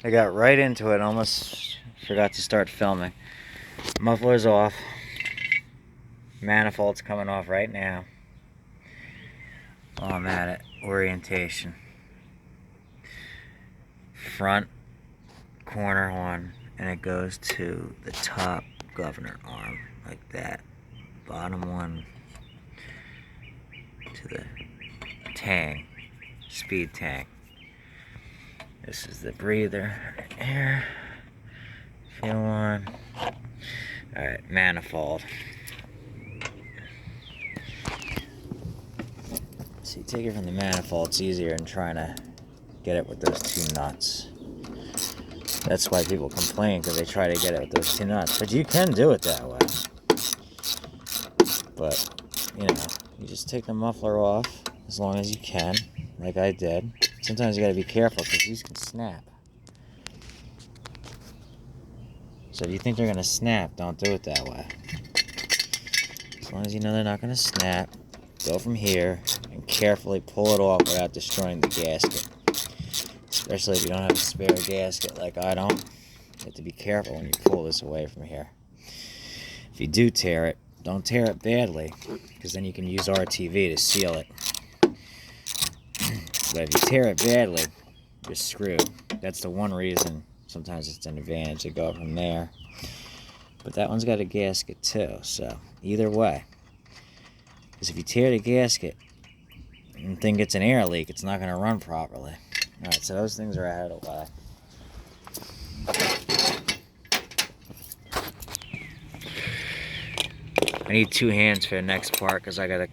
I got right into it, almost forgot to start filming. Muffler's off. Manifold's coming off right now. While I'm at it. Orientation. Front corner one, and it goes to the top governor arm, like that. Bottom one to the tang, speed tang. This is the breather, air, fuel on. Alright, manifold. So you take it from the manifold, it's easier than trying to get it with those two nuts. That's why people complain, because they try to get it with those two nuts. But you can do it that way. But, you know, you just take the muffler off as long as you can, like I did. Sometimes you gotta be careful, because these can snap. So if you think they're gonna snap, don't do it that way. As long as you know they're not gonna snap, go from here and carefully pull it off without destroying the gasket. Especially if you don't have a spare gasket like I don't. You have to be careful when you pull this away from here. If you do tear it, don't tear it badly, because then you can use RTV to seal it. But if you tear it badly, you're screwed. That's the one reason sometimes it's an advantage to go from there. But that one's got a gasket too, so either way. Because if you tear the gasket and think it's an air leak, it's not going to run properly. Alright, so those things are out of the way. I need two hands for the next part, because I got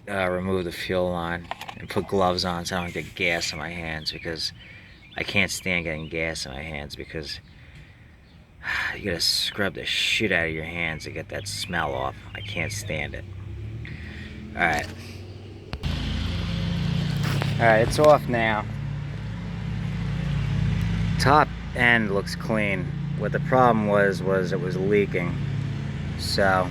to remove the fuel line and put gloves on so I don't get gas in my hands, because I can't stand getting gas in my hands, because you gotta scrub the shit out of your hands to get that smell off. I can't stand it. Alright. Alright, it's off now. Top end looks clean. What the problem was it was leaking. So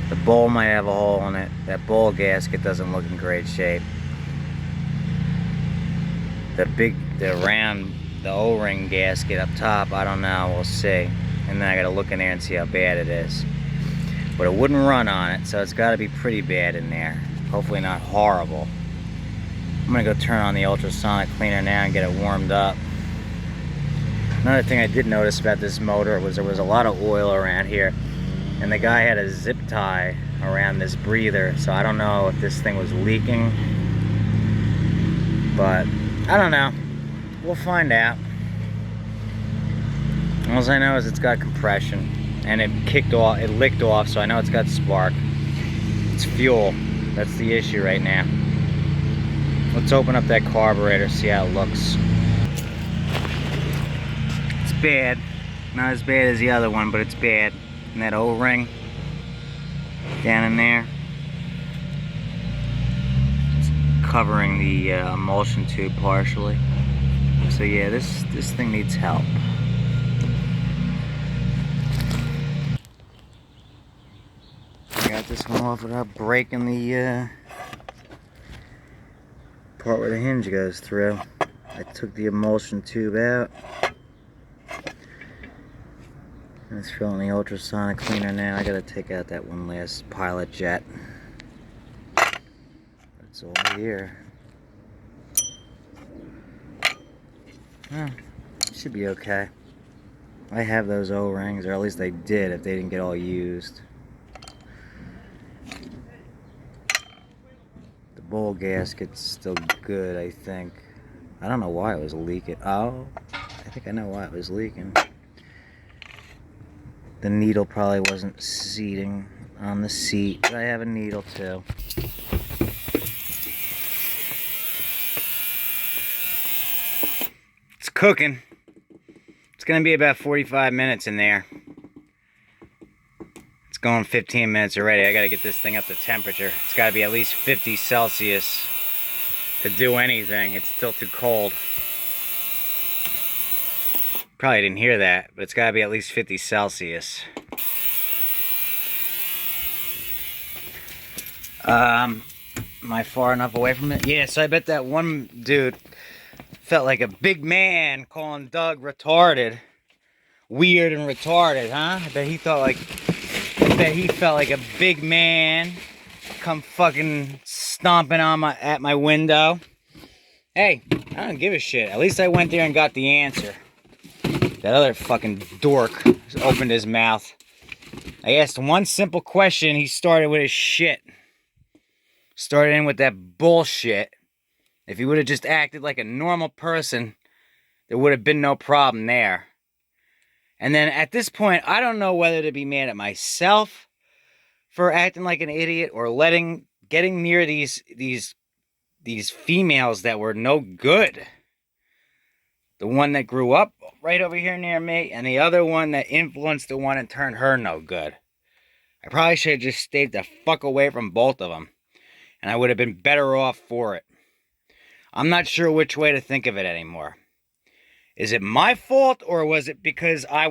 the bowl might have a hole in it. That bowl gasket doesn't look in great shape. The round, the O-ring gasket up top, I don't know, we'll see. And then I gotta look in there and see how bad it is. But it wouldn't run on it, so it's gotta be pretty bad in there. Hopefully not horrible. I'm gonna go turn on the ultrasonic cleaner now and get it warmed up. Another thing I did notice about this motor was there was a lot of oil around here, and the guy had a zip tie around this breather, so I don't know if this thing was leaking, but I don't know. We'll find out. All I know is it's got compression, and it licked off, so I know it's got spark. It's fuel. That's the issue right now. Let's open up that carburetor, see how it looks. It's bad. Not as bad as the other one, but it's bad. And that O-ring down in there, it's covering the emulsion tube partially. So yeah, this thing needs help. I got this one off without breaking the part where the hinge goes through. I took the emulsion tube out. It's filling the ultrasonic cleaner now. I gotta take out that one last pilot jet. It's all here. Well, it should be okay. I have those O-rings, or at least I did if they didn't get all used. The bowl gasket's still good, I think. I don't know why it was leaking. Oh, I think I know why it was leaking. The needle probably wasn't seating on the seat, but I have a needle too. It's cooking. It's gonna be about 45 minutes in there. It's going 15 minutes already. I gotta get this thing up to temperature. It's gotta be at least 50 Celsius to do anything. It's still too cold. Probably didn't hear that, but it's gotta be at least 50 Celsius. Am I far enough away from it? Yeah, so I bet that one dude Felt like a big man calling Doug retarded. Weird and retarded, huh? I bet he felt like a big man come fucking stomping on at my window. Hey, I don't give a shit. At least I went there and got the answer. That other fucking dork opened his mouth. I asked one simple question, he started with his shit. Started in with that bullshit. If he would have just acted like a normal person, there would have been no problem there. And then at this point, I don't know whether to be mad at myself for acting like an idiot or getting near these females that were no good. The one that grew up right over here near me, and the other one that influenced the one and turned her no good. I probably should have just stayed the fuck away from both of them, and I would have been better off for it. I'm not sure which way to think of it anymore. Is it my fault, or was it because I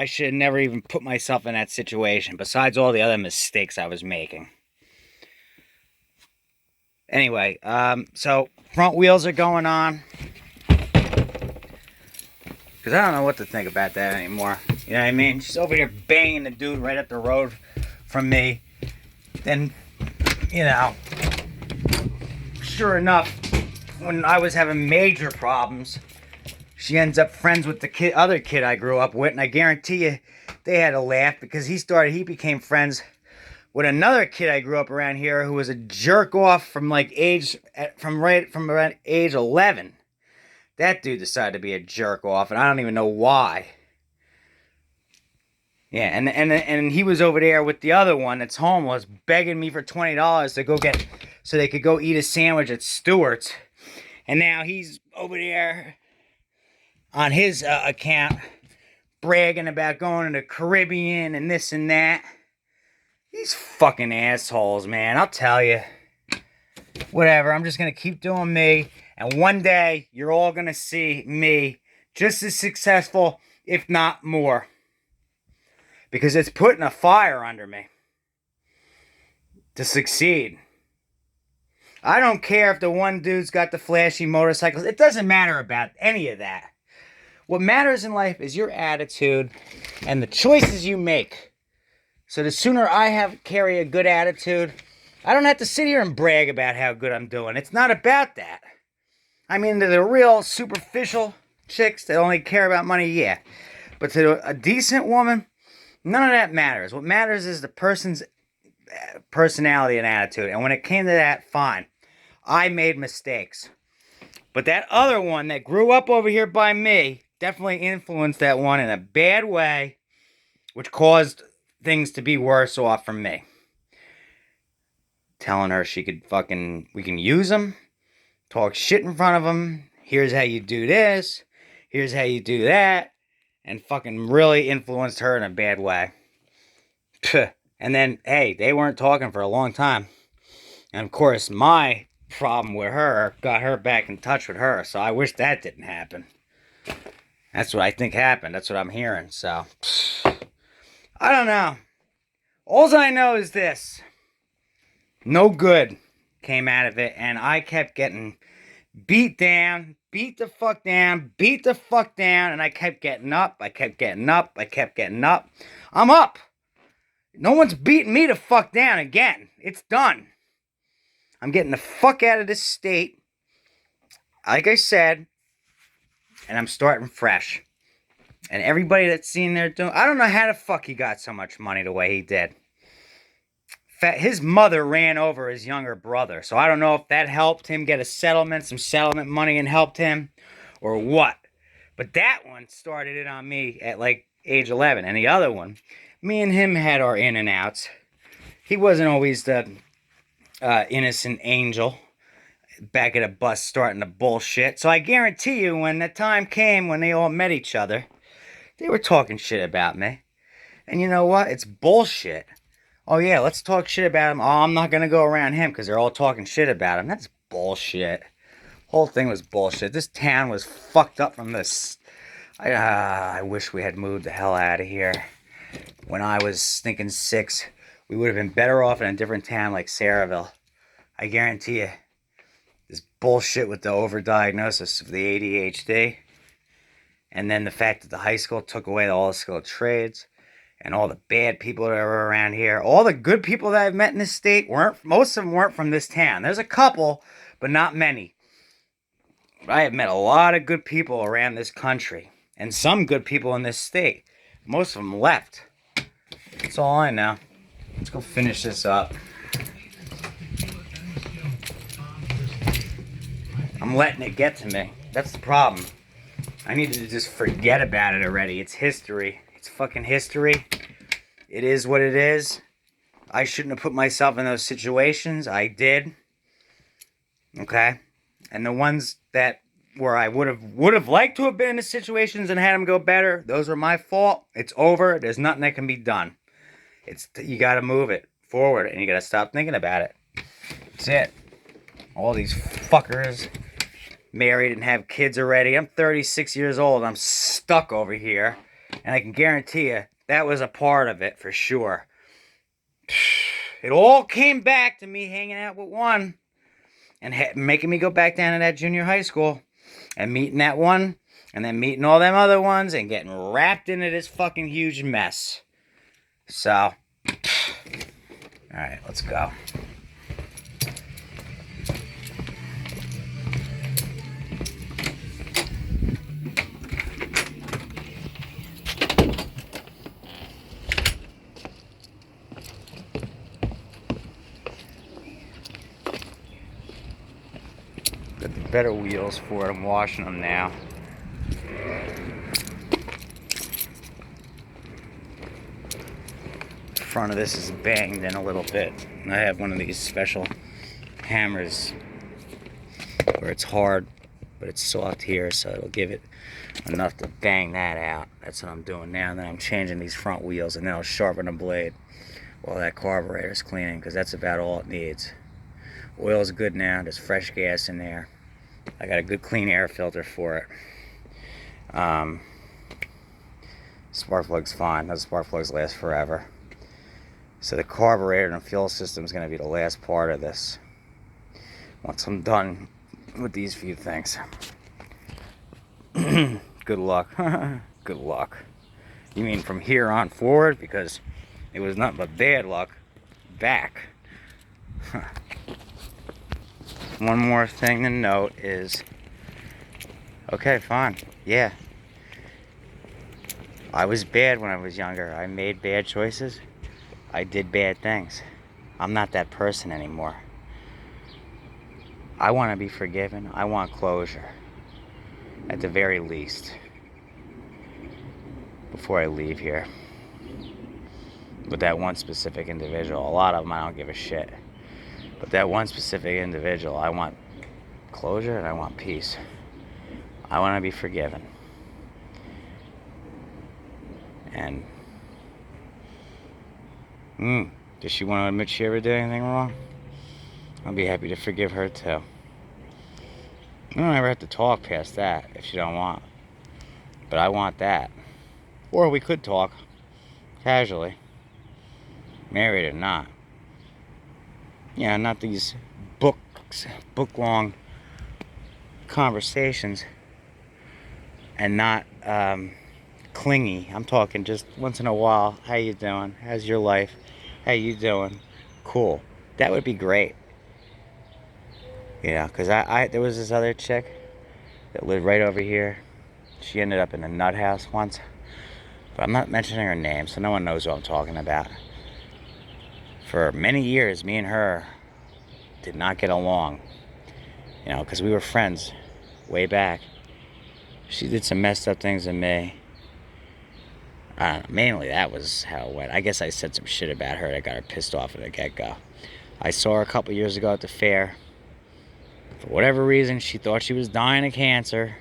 should have never even put myself in that situation, besides all the other mistakes I was making? Anyway, so front wheels are going on. Because I don't know what to think about that anymore. You know what I mean? She's over here banging the dude right up the road from me. Then, you know, sure enough, when I was having major problems, she ends up friends with the other kid I grew up with. And I guarantee you, they had a laugh because he became friends with another kid I grew up around here who was a jerk off from around age 11. That dude decided to be a jerk off, and I don't even know why. Yeah, and he was over there with the other one that's homeless, begging me for $20 to go get, so they could go eat a sandwich at Stewart's. And now he's over there on his account, bragging about going to the Caribbean and this and that. These fucking assholes, man, I'll tell you. Whatever, I'm just going to keep doing me. And one day, you're all going to see me just as successful, if not more. Because it's putting a fire under me to succeed. I don't care if the one dude's got the flashy motorcycles. It doesn't matter about any of that. What matters in life is your attitude and the choices you make. So the sooner I carry a good attitude, I don't have to sit here and brag about how good I'm doing. It's not about that. I mean, to the real superficial chicks that only care about money, yeah. But to a decent woman, none of that matters. What matters is the person's personality and attitude. And when it came to that, fine. I made mistakes. But that other one that grew up over here by me definitely influenced that one in a bad way, which caused things to be worse off from me. Telling her we can use them. Talk shit in front of them. Here's how you do this. Here's how you do that. And fucking really influenced her in a bad way. And then, hey, they weren't talking for a long time. And of course, my problem with her got her back in touch with her. So I wish that didn't happen. That's what I think happened. That's what I'm hearing. So, I don't know. All I know is this. No good came out of it, and I kept getting beat down, beat the fuck down, and I kept getting up, I kept getting up. I'm up. No one's beating me the fuck down again. It's done. I'm getting the fuck out of this state, like I said, and I'm starting fresh. And everybody that's seen there doing, I don't know how the fuck he got so much money the way he did. His mother ran over his younger brother, so I don't know if that helped him get some settlement money and helped him, or what. But that one started it on me at like age 11, and the other one, me and him had our in and outs. He wasn't always the innocent angel back at a bus starting the bullshit. So I guarantee you, when the time came when they all met each other, they were talking shit about me. And you know what? It's bullshit. Oh yeah, let's talk shit about him. Oh, I'm not going to go around him because they're all talking shit about him. That's bullshit. Whole thing was bullshit. This town was fucked up from this. I wish we had moved the hell out of here. When I was thinking 6, we would have been better off in a different town like Saraville. I guarantee you. This bullshit with the overdiagnosis of the ADHD. And then the fact that the high school took away all the skilled trades. And all the bad people that are around here. All the good people that I've met in this state most of them weren't from this town. There's a couple, but not many. I have met a lot of good people around this country. And some good people in this state. Most of them left. That's all I know. Let's go finish this up. I'm letting it get to me. That's the problem. I need to just forget about it already. It's history. It's fucking history. It is what it is. I shouldn't have put myself in those situations. I did. Okay? And the ones that where I would have liked to have been in the situations and had them go better, those are my fault. It's over. There's nothing that can be done. You got to move it forward and you got to stop thinking about it. That's it. All these fuckers married and have kids already. I'm 36 years old. I'm stuck over here. And I can guarantee you, that was a part of it for sure. It all came back to me hanging out with one. And making me go back down to that junior high school. And meeting that one. And then meeting all them other ones. And getting wrapped into this fucking huge mess. So. Alright, let's go. Got the better wheels for it. I'm washing them now. The front of this is banged in a little bit. I have one of these special hammers where it's hard, but it's soft here, so it'll give it enough to bang that out. That's what I'm doing now. And then I'm changing these front wheels, and then I'll sharpen the blade while that carburetor's cleaning, because that's about all it needs. Oil's good now. There's fresh gas in there. I got a good clean air filter for it. Spark plug's fine. Those spark plugs last forever. So the carburetor and fuel system is going to be the last part of this. Once I'm done with these few things. Good luck. Good luck. You mean from here on forward? Because it was nothing but bad luck back. One more thing to note is, okay, fine, yeah. I was bad when I was younger. I made bad choices. I did bad things. I'm not that person anymore. I want to be forgiven. I want closure. At the very least. Before I leave here. With that one specific individual. A lot of them I don't give a shit. But that one specific individual, I want closure and I want peace. I want to be forgiven. And does she want to admit she ever did anything wrong? I'll be happy to forgive her too. We don't ever have to talk past that if she don't want. But I want that. Or we could talk casually, married or not. Yeah, not these book-long conversations, and not clingy. I'm talking just once in a while. How you doing? How's your life? How you doing? Cool. That would be great. You know, because there was this other chick that lived right over here. She ended up in a nut house once. But I'm not mentioning her name, so no one knows who I'm talking about. For many years, me and her did not get along. You know, because we were friends way back. She did some messed up things to me. I don't know, mainly that was how it went. I guess I said some shit about her that got her pissed off at the get-go. I saw her a couple years ago at the fair. For whatever reason, she thought she was dying of cancer.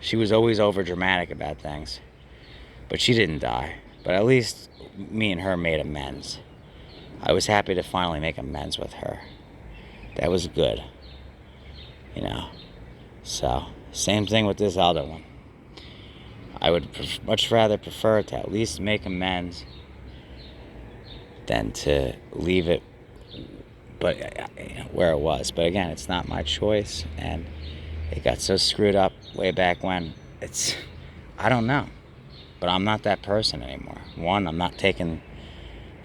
She was always over dramatic about things. But she didn't die. But at least me and her made amends. I was happy to finally make amends with her. That was good. You know. So, same thing with this other one. I would much rather prefer to at least make amends than to leave it but where it was. But again, it's not my choice, and it got so screwed up way back when. I don't know, but I'm not that person anymore. One, I'm not doing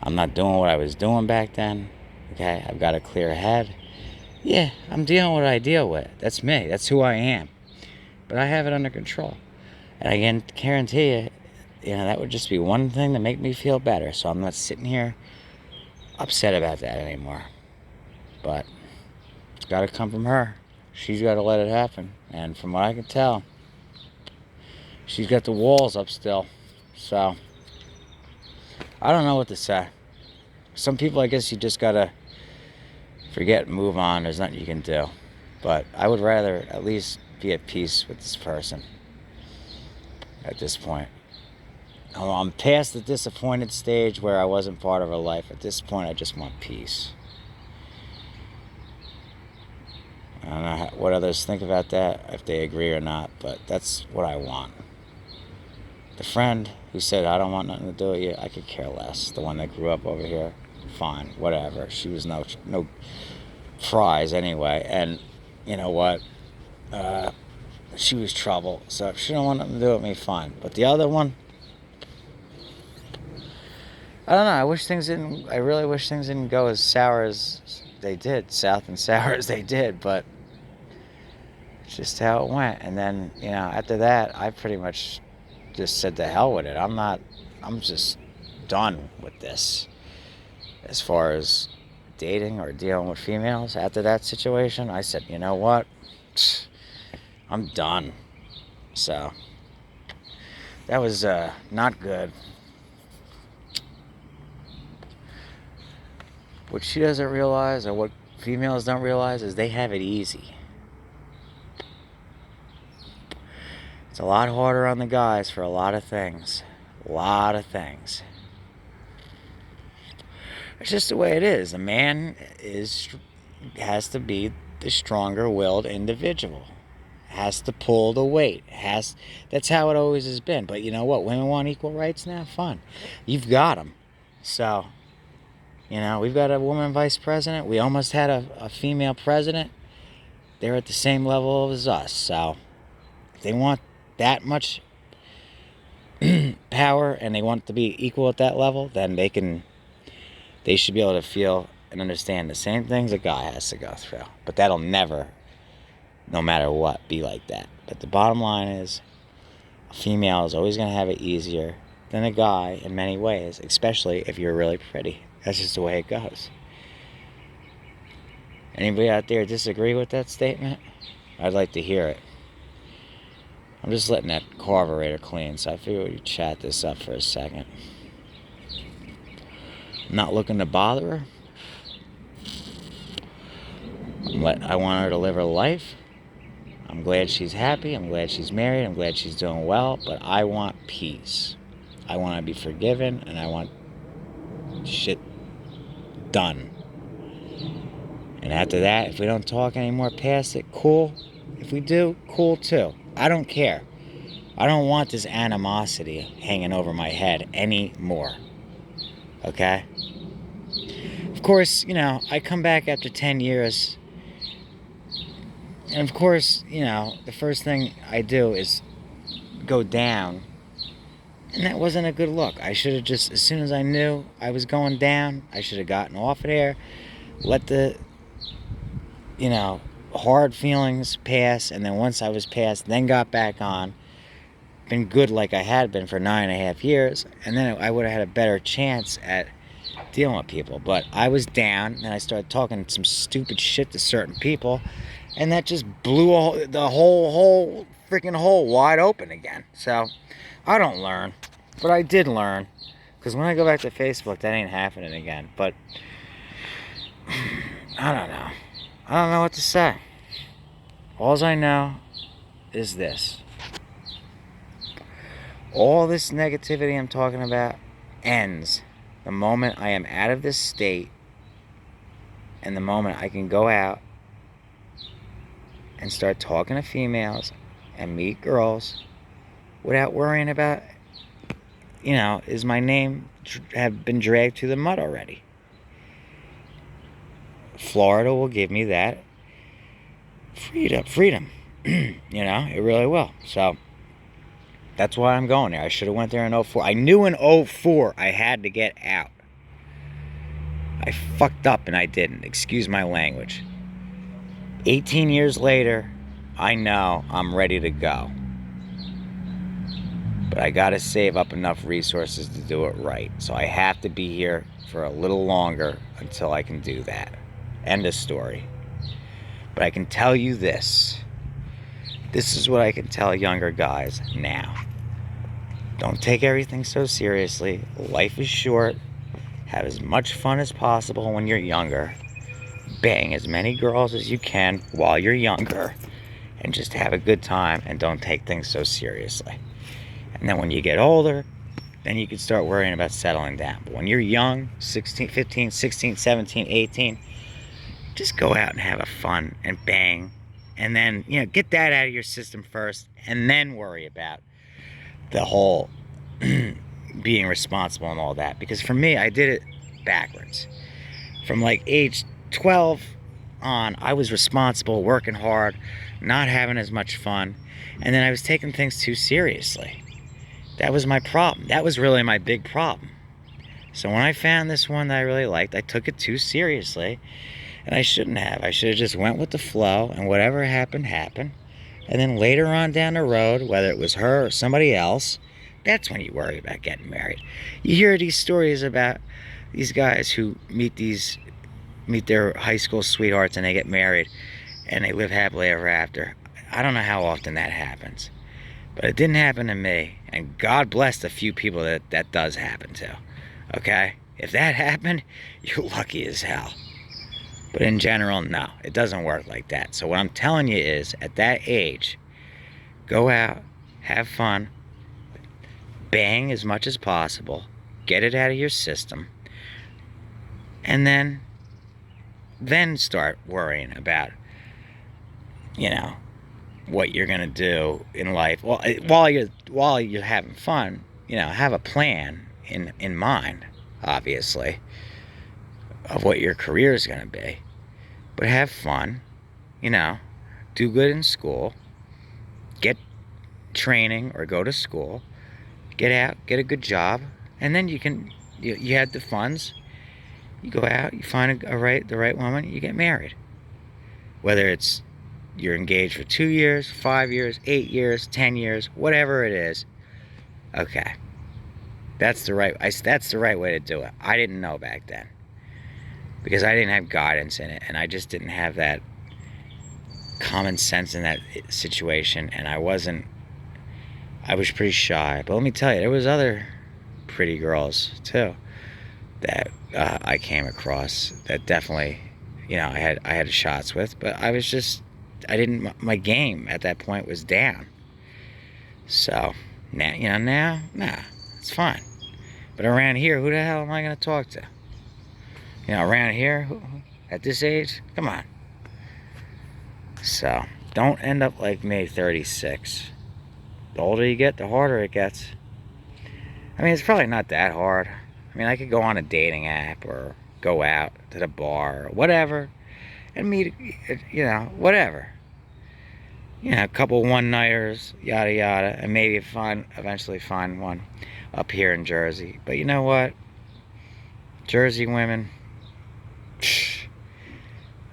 what I was doing back then. Okay, I've got a clear head. Yeah, I'm dealing with what I deal with. That's me. That's who I am. But I have it under control. And I can guarantee you, that would just be one thing to make me feel better. So I'm not sitting here upset about that anymore. But it's got to come from her. She's got to let it happen. And from what I can tell, she's got the walls up still. So I don't know what to say. Some people, I guess you just got to forget and move on. There's nothing you can do. But I would rather at least be at peace with this person at this point. I'm past the disappointed stage where I wasn't part of her life. At this point, I just want peace. I don't know what others think about that, if they agree or not, but that's what I want. The friend who said, I don't want nothing to do with you, I could care less. The one that grew up over here, fine, whatever. She was no prize anyway, and you know what? She was trouble, so if she don't want nothing to do with me, fine. But the other one, I don't know. I really wish things didn't go as sour as they did, south and sour as they did, but it's just how it went. And then, after that, I pretty much just said to hell with it. I'm just done with this. As far as dating or dealing with females, after that situation, I said, you know what? I'm done. So, that was not good. What she doesn't realize, or what females don't realize, is they have it easy. It's a lot harder on the guys for a lot of things. It's just the way it is. A man has to be the stronger-willed individual. Has to pull the weight. That's how it always has been. But you know what? Women want equal rights now? Fine. You've got them. So, we've got a woman vice president. We almost had a female president. They're at the same level as us. So, if they want that much power and they want to be equal at that level, then they should be able to feel and understand the same things a guy has to go through. But that'll never, no matter what, be like that. But the bottom line is, a female is always going to have it easier than a guy in many ways, especially if you're really pretty. That's just the way it goes. Anybody out there disagree with that statement? I'd like to hear it. I'm just letting that carburetor clean, so I figured we'd chat this up for a second. I'm not looking to bother her. I want her to live her life. I'm glad she's happy. I'm glad she's married. I'm glad she's doing well. But I want peace. I want to be forgiven, and I want shit done. And after that, if we don't talk anymore past it, cool. If we do, cool too. I don't care. I don't want this animosity hanging over my head anymore. Okay? Of course, I come back after 10 years. And of course, the first thing I do is go down. And that wasn't a good look. I should have just, as soon as I knew I was going down, I should have gotten off of there, let the, hard feelings pass, and then once I was past, then got back on, been good like I had been for 9.5 years, and then I would have had a better chance at dealing with people. But I was down, and I started talking some stupid shit to certain people, and that just blew the whole freaking hole wide open again. So I don't learn, but I did learn, because when I go back to Facebook, that ain't happening again. But I don't know. I don't know what to say. All I know is this. All this negativity I'm talking about ends the moment I am out of this state, and the moment I can go out and start talking to females and meet girls without worrying about, is my name have been dragged through the mud already? Florida will give me that freedom. You know, it really will. So that's why I'm going there. I should have went there in 04. I knew in 04 I had to get out. I fucked up and I didn't. Excuse my language. 18 years later, I know I'm ready to go. But I gotta save up enough resources to do it right. So I have to be here for a little longer until I can do that. End of story. But I can tell you this. This is what I can tell younger guys now. Don't take everything so seriously. Life is short. Have as much fun as possible when you're younger. Bang as many girls as you can while you're younger. And just have a good time and don't take things so seriously. And then when you get older, then you can start worrying about settling down. But when you're young, 16, 15, 16, 17, 18, just go out and have a fun and bang. And then, you know, get that out of your system first and then worry about the whole being responsible and all that. Because for me, I did it backwards. From like age 12 on, I was responsible, working hard, not having as much fun. And then I was taking things too seriously. That was my problem. That was really my big problem. So when I found this one that I really liked, I took it too seriously. And I shouldn't have. I should have just went with the flow, and whatever happened, happened. And then later on down the road, whether it was her or somebody else, that's when you worry about getting married. You hear these stories about these guys who meet their high school sweethearts and they get married and they live happily ever after. I don't know how often that happens. But it didn't happen to me. And God bless the few people that does happen to. Okay? If that happened, you're lucky as hell. But in general, no. It doesn't work like that. So what I'm telling you is, at that age, go out, have fun, bang as much as possible, get it out of your system, and then start worrying about, you know, what you're gonna do in life. Well, while you're having fun, you know, have a plan in mind, obviously, of what your career is gonna be. But have fun, you know, do good in school, get training or go to school, get out, get a good job, and then you have the funds. You go out, you find the right woman, you get married. Whether it's you're engaged for 2 years, 5 years, 8 years, 10 years, whatever it is. Okay, that's the right way to do it. I didn't know back then because I didn't have guidance in it, and I just didn't have that common sense in that situation, and I was pretty shy. But let me tell you, there was other pretty girls too that I came across that definitely, you know, I had shots with, but my game at that point was down. So now, nah, it's fine. But around here, who the hell am I gonna talk to? You know, around here, at this age, come on. So don't end up like me, 36. The older you get, the harder it gets. I mean, it's probably not that hard. I mean, I could go on a dating app or go out to the bar or whatever and meet, you know, whatever. You know, a couple one-nighters, yada yada, and maybe eventually find one up here in Jersey. But you know what? Jersey women,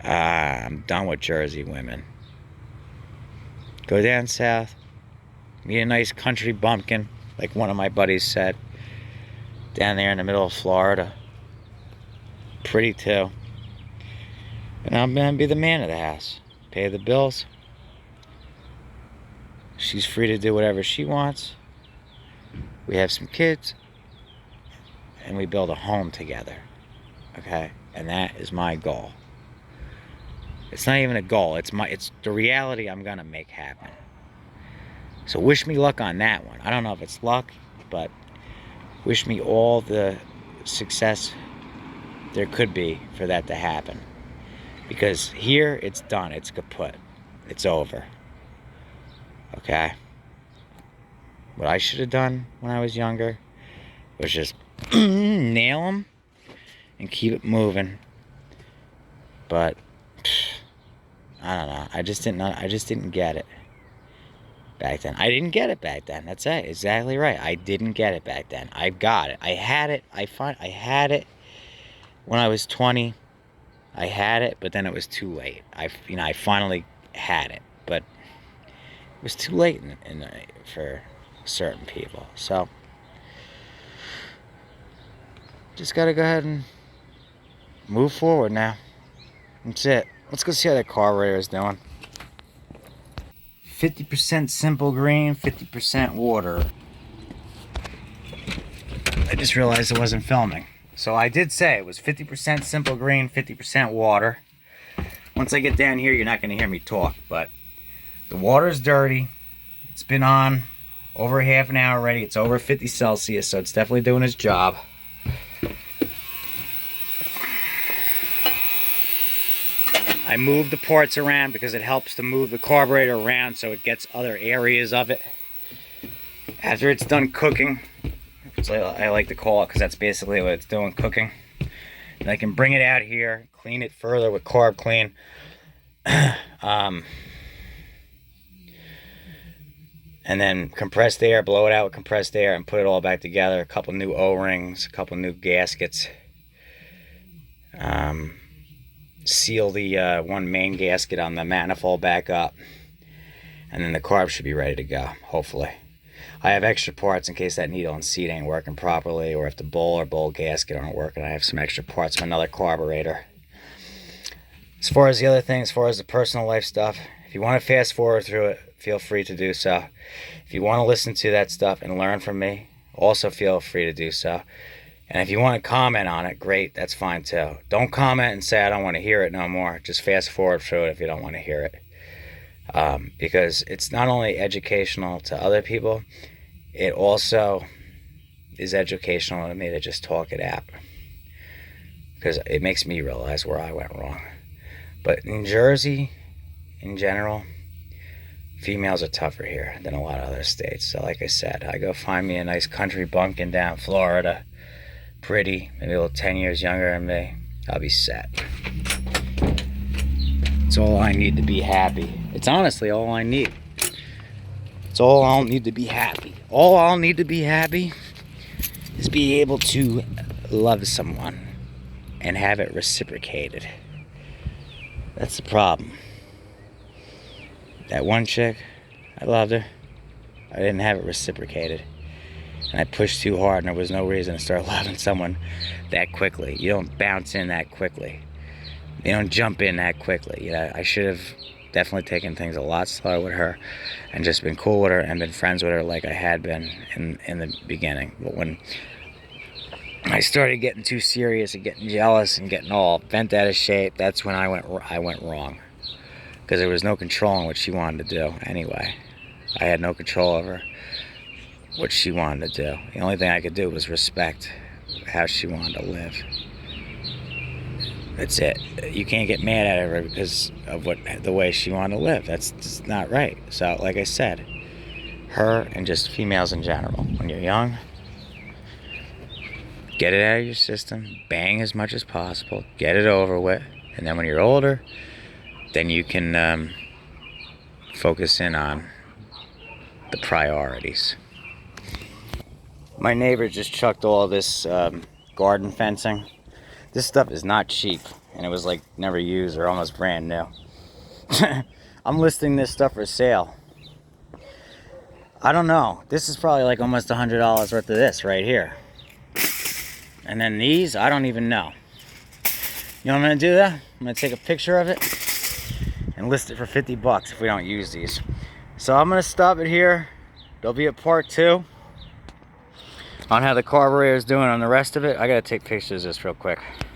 I'm done with Jersey women. Go down south, meet a nice country bumpkin, like one of my buddies said, down there in the middle of Florida. Pretty too. And I'm gonna be the man of the house. Pay the bills. She's free to do whatever she wants. We have some kids. And we build a home together. Okay? And that is my goal. It's not even a goal. It's the reality I'm gonna make happen. So wish me luck on that one. I don't know if it's luck, but wish me all the success there could be for that to happen. Because here, it's done. It's kaput. It's over. Okay? What I should have done when I was younger was just nail them and keep it moving. But I don't know. I just didn't get it back then. I didn't get it back then. That's it. Exactly right. I didn't get it back then. I got it. I had it. I had it when I was 20. I had it, but then it was too late. I finally had it, but it was too late for certain people. So just gotta go ahead and move forward now. That's it. Let's go see how that carburetor is doing. 50% simple green, 50% water. I just realized it wasn't filming. So I did say it was 50% simple green, 50% water. Once I get down here, you're not going to hear me talk, but the water's dirty. It's been on over half an hour already. It's over 50 Celsius, so it's definitely doing its job. I moved the parts around because it helps to move the carburetor around so it gets other areas of it. After it's done cooking, which I like to call it because that's basically what it's doing, cooking. And I can bring it out here, clean it further with Carb Clean. And then compressed air, blow it out with compressed air and put it all back together. A couple new O-rings, a couple new gaskets. Seal the one main gasket on the manifold back up. And then the carb should be ready to go, hopefully. I have extra parts in case that needle and seat ain't working properly, or if the bowl gasket aren't working. I have some extra parts from another carburetor. As far as the other things, as far as the personal life stuff, if you want to fast forward through it, feel free to do so. If you want to listen to that stuff and learn from me, also feel free to do so. And if you want to comment on it, great, that's fine too. Don't comment and say I don't want to hear it no more. Just fast forward through it if you don't want to hear it. Because it's not only educational to other people, it also is educational to me to just talk it out. Because it makes me realize where I went wrong. But in Jersey, in general, females are tougher here than a lot of other states. So like I said, I go find me a nice country bumpkin down Florida, pretty, maybe a little 10 years younger than me, I'll be set. It's all I need to be happy. It's honestly all I need. It's all I'll need to be happy. All I'll need to be happy is be able to love someone and have it reciprocated. That's the problem. That one chick, I loved her. I didn't have it reciprocated. And I pushed too hard and there was no reason to start loving someone that quickly. You don't bounce in that quickly. You don't jump in that quickly. You know, I should have definitely taken things a lot slower with her and just been cool with her and been friends with her like I had been in the beginning. But when I started getting too serious and getting jealous and getting all bent out of shape, that's when I went wrong. Because there was no controlling what she wanted to do anyway. I had no control over what she wanted to do. The only thing I could do was respect how she wanted to live. That's it. You can't get mad at her because of the way she wanted to live. That's just not right. So, like I said, her and just females in general. When you're young, get it out of your system, bang as much as possible, get it over with, and then when you're older, then you can focus in on the priorities. My neighbor just chucked all this garden fencing. This stuff is not cheap, and it was like never used or almost brand new. I'm listing this stuff for sale. I don't know. This is probably like almost $100 worth of this right here. And then these, I don't even know. You know what I'm gonna do though? I'm gonna take a picture of it and list it for 50 bucks if we don't use these. So I'm gonna stop it here. There'll be a part 2 on how the carburetor is doing on the rest of it. I gotta take pictures of this real quick.